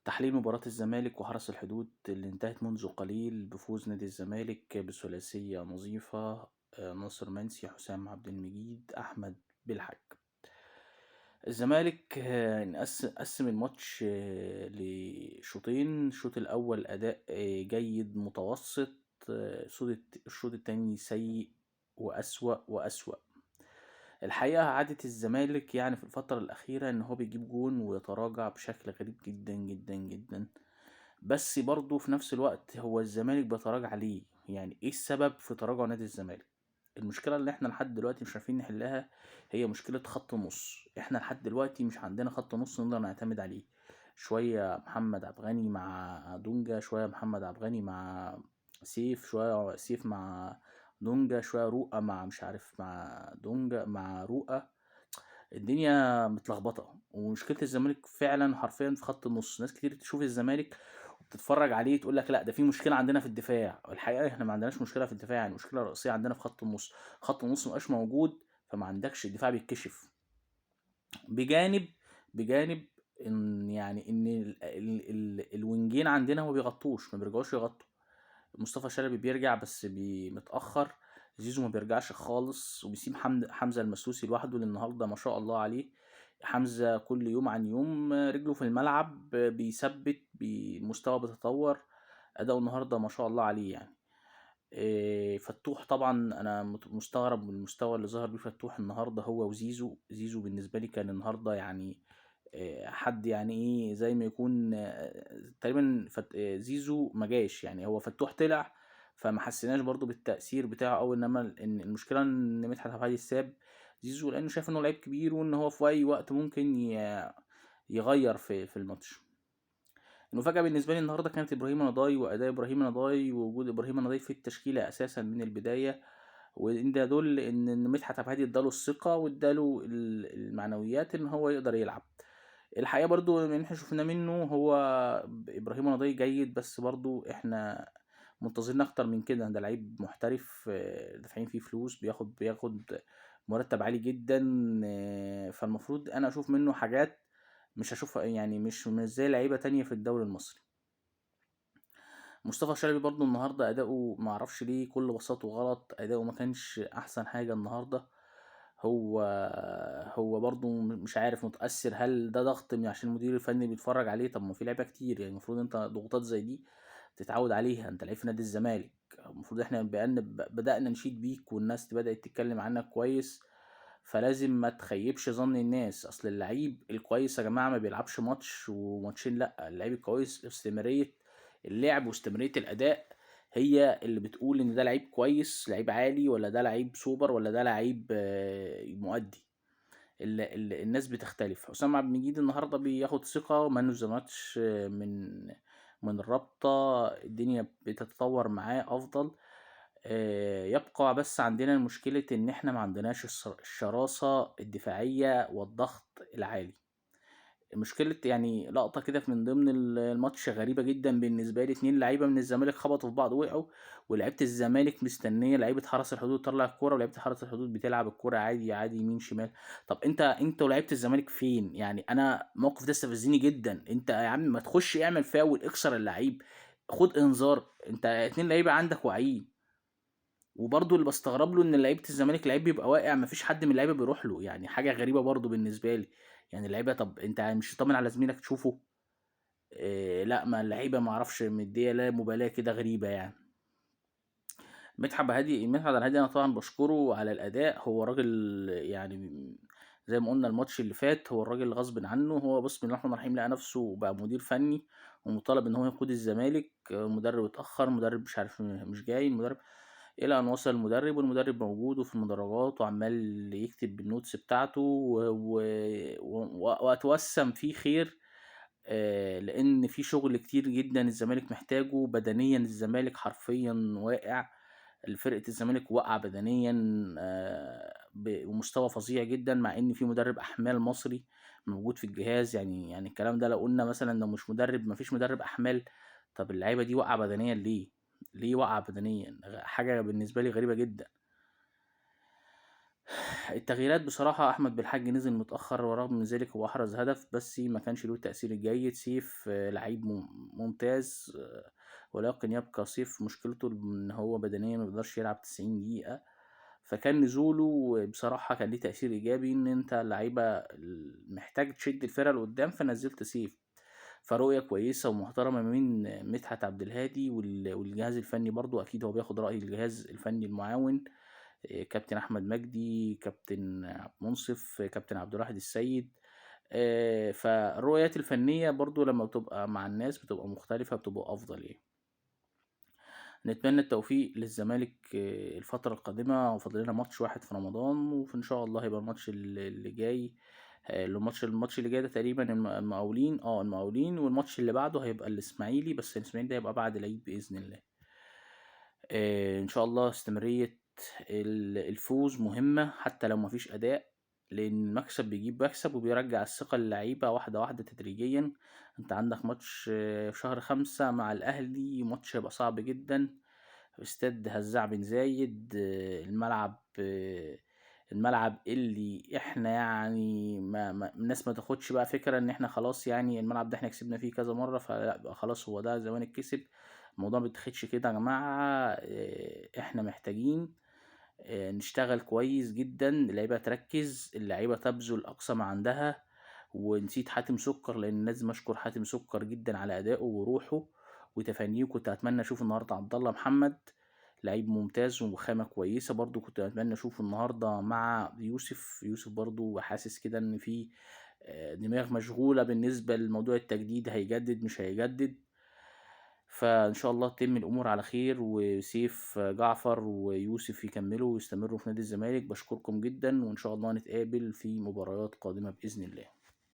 تحليل مباراة الزمالك وحرس الحدود اللي انتهت منذ قليل بفوز نادي الزمالك بثلاثية نظيفة. ناصر منسي، حسام عبد المجيد، أحمد بالحاج. الزمالك قسم الماتش لشوطين. الشوط الأول أداء جيد متوسط. الشوط التاني سيء وأسوأ وأسوأ. الحقيقة عادة الزمالك يعني في الفترة الأخيرة إن هو بيجيب جون ويتراجع بشكل غريب جدا جدا جدا. بس برضه في نفس الوقت هو الزمالك بيتراجع ليه؟ يعني ايه السبب في تراجع نادي الزمالك؟ المشكلة اللي احنا لحد دلوقتي مش عارفين نحلها هي مشكلة خط النص. احنا لحد دلوقتي مش عندنا خط نص نقدر نعتمد عليه. شوية محمد عبد الغني مع دونجا، شوية محمد عبد الغني مع سيف، شوية سيف مع دونجا، شوية رؤى مع مش عارف مع دونجا مع رؤى. الدنيا متلخبطه، ومشكله الزمالك فعلا حرفيا في خط النص. ناس كتير تشوف الزمالك وبتتفرج عليه تقول لك لا ده في مشكله عندنا في الدفاع. الحقيقه احنا ما عندناش مشكله في الدفاع، يعني المشكله الرئيسيه عندنا في خط النص. خط النص مبقاش موجود، فما عندكش الدفاع بيتكشف. بجانب ان يعني ان الوينجين عندنا ما بيغطوش، ما بيرجعوش يغطوا. مصطفى شلبي بيرجع بس متأخر. زيزو ما بيرجعش خالص وبيسيب حمزة المسلوسي لوحده، اللي النهارده ما شاء الله عليه. حمزة كل يوم عن يوم رجله في الملعب بيثبت، المستوى بيتطور. أداؤه النهارده ما شاء الله عليه يعني. فتوح طبعا انا مستغرب من المستوى اللي ظهر بيه فتوح النهارده هو وزيزو. زيزو بالنسبه لي كان النهارده يعني حد يعني ايه زي ما يكون تقريبا زيزو ما جاش، يعني هو فتوح طلع فما حسيناش برضو بالتأثير بتاعه أوي. انما ان المشكله ان مدحت عبد الهادي ساب زيزو لانه شايف انه لعيب كبير وان هو في اي وقت ممكن يغير في الماتش. المفاجأة بالنسبة لي النهاردة كانت إبراهيم نضاي وأداء إبراهيم نضاي ووجود إبراهيم نضاي في التشكيلة أساسا من البداية. وإن ده يدل إن مدحت عبد الهادي اداله الثقة واداله المعنويات إن هو يقدر يلعب. الحقيقة برضو من احنا شفنا منه هو إبراهيم نضاي جيد، بس برضو احنا منتظرين أكتر من كده. ده لعيب محترف دافعين فيه فلوس، بياخد مرتب عالي جدا. فالمفروض أنا أشوف منه حاجات مش هشوفها، يعني مش زي لعيبة تانية في الدوري المصري. مصطفى شلبي برضو النهارده اداؤه ما اعرفش ليه كل بساطه غلط، اداؤه ما كانش احسن حاجه النهارده. هو هو برضو مش عارف متأثر، هل ده ضغط من عشان المدير الفني بيتفرج عليه؟ طب ما في لعيبه كتير، يعني المفروض انت ضغوطات زي دي تتعود عليها. انت لعيب في نادي الزمالك، المفروض احنا بدأنا نشيد بيك والناس بدأت تتكلم عنك كويس. فلازم ما تخيبش ظن الناس. اصل اللعيب الكويس يا جماعه ما بيلعبش ماتش وماتشين، لا اللعيب الكويس استمراريه اللعب واستمراريه الاداء هي اللي بتقول ان ده لعيب كويس، لعيب عالي، ولا ده لعيب سوبر، ولا ده لعيب مؤدي. الناس بتختلف. حسام عبد المجيد النهارده بياخد ثقه مان اوف ذا ماتش من الرابطه. الدنيا بتتطور معاه افضل. يبقى بس عندنا مشكلة إن إحنا ما عندناش الشراسة الدفاعية والضغط العالي. مشكلة يعني لقطة كده من ضمن الماتش غريبة جدا بالنسبة لي. اتنين لعيبة من الزمالك خبطوا في بعض وقعوا، ولعيبة الزمالك مستنية لعيبة حرس الحدود تطلع الكورة، ولعيبة حرس الحدود بتلعب الكورة عادي عادي يمين شمال. طب انت ولعيبة الزمالك فين؟ يعني انا الموقف ده استفزني جدا. انت يا عم ما تخش اعمل فاول، اكسر اللعيب، خد انذار. انت اتنين لعيبة عندك واقعين. وبرضه اللي بستغرب له ان لعيبه الزمالك لعيب بيبقى واقع مفيش حد من اللعيبه بيروح له، يعني حاجه غريبه برضه بالنسبه لي. يعني اللعيبه، طب انت مش طامن على زميلك تشوفه؟ إيه لا، ما اللعيبه ما اعرفش مديه لا مبالاه كده غريبه يعني. مدحت عبد الهادي انا طبعا بشكره على الاداء. هو راجل يعني زي ما قلنا الماتش اللي فات، هو الراجل غصب عنه، هو بسم الله الرحمن الرحيم لقى نفسه بقى مدير فني ومطالب ان هو يقود الزمالك. المدرب اتاخر، مدرب مش عارف مش جاي المدرب، الى ان وصل المدرب والمدرب موجود وفي المدرجات وعمال يكتب بالنوتس بتاعته واتوسم فيه خير. لان في شغل كتير جدا الزمالك محتاجه بدنيا. الزمالك حرفيا واقع، فرقة الزمالك واقعة بدنيا بمستوى فظيع جدا، مع ان في مدرب احمال مصري موجود في الجهاز. يعني الكلام ده لو قلنا مثلا لو مش مدرب، مفيش مدرب احمال، طب اللعيبة دي واقعة بدنيا ليه؟ ليه واقعة بدنيا؟ حاجة بالنسبة لي غريبة جدا. التغييرات بصراحة أحمد بالحاج نزل متأخر، ورغم من ذلك هو أحرز هدف بس ما كانش له التأثير الجيد. سيف لعيب ممتاز، ولكن يبقى سيف مشكلته إن هو بدنيا ما بيقدرش يلعب 90 دقيقة. فكان نزوله بصراحة كان ليه تأثير إيجابي، إن أنت اللعيبة محتاج تشد الفرقة لقدام فنزلت سيف. فرؤية كويسة ومحترمة من مدحت عبد الهادي والجهاز الفني برضو، أكيد هو بياخد رأي الجهاز الفني المعاون، كابتن أحمد مجدي، كابتن عبد المنصف، كابتن عبد الواحد السيد. فالرؤيات الفنية برضو لما بتبقى مع الناس بتبقى مختلفة، بتبقى أفضل يعني. نتمنى التوفيق للزمالك الفترة القادمة، وفاضل لنا ماتش واحد في رمضان، وإن شاء الله هيبقى الماتش اللي جاي. الماتش اللي جاي ده تقريبا المقاولين، والماتش اللي بعده هيبقى الإسماعيلي، بس الإسماعيلي ده هيبقى بعد العيد بإذن الله. إن شاء الله استمرارية الفوز مهمة حتى لو مفيش أداء، لأن المكسب بيجيب مكسب وبيرجع الثقة للعيبة واحدة واحدة تدريجيا. انت عندك ماتش في شهر 5 مع الأهلي، ماتش هيبقى صعب جدا في استاد هزاع بن زايد. الملعب اللي احنا يعني الناس ما تاخدش بقى فكرة ان احنا خلاص، يعني الملعب ده احنا كسبنا فيه كذا مرة فلا بقى خلاص هو ده زمان الكسب. الموضوع ما بيتاخدش كده يا جماعة. احنا محتاجين نشتغل كويس جدا، اللعيبة تركز، اللعيبة تبذل أقصى ما عندها. ونسيت حاتم سكر، لأن لازم أشكر حاتم سكر جدا على أدائه وروحه وتفانيه. كنت أتمنى أشوف النهاردة عبد الله محمد، لعيب ممتاز وخامة كويسة برضو. كنت أتمنى أشوفه النهاردة مع يوسف برضو، حاسس كده إن في دماغ مشغولة بالنسبة لموضوع التجديد، هيجدد مش هيجدد. فإن شاء الله تتم الأمور على خير، وسيف جعفر ويوسف يكملوا ويستمروا في نادي الزمالك. بشكركم جدا، وإن شاء الله نتقابل في مباريات قادمة بإذن الله.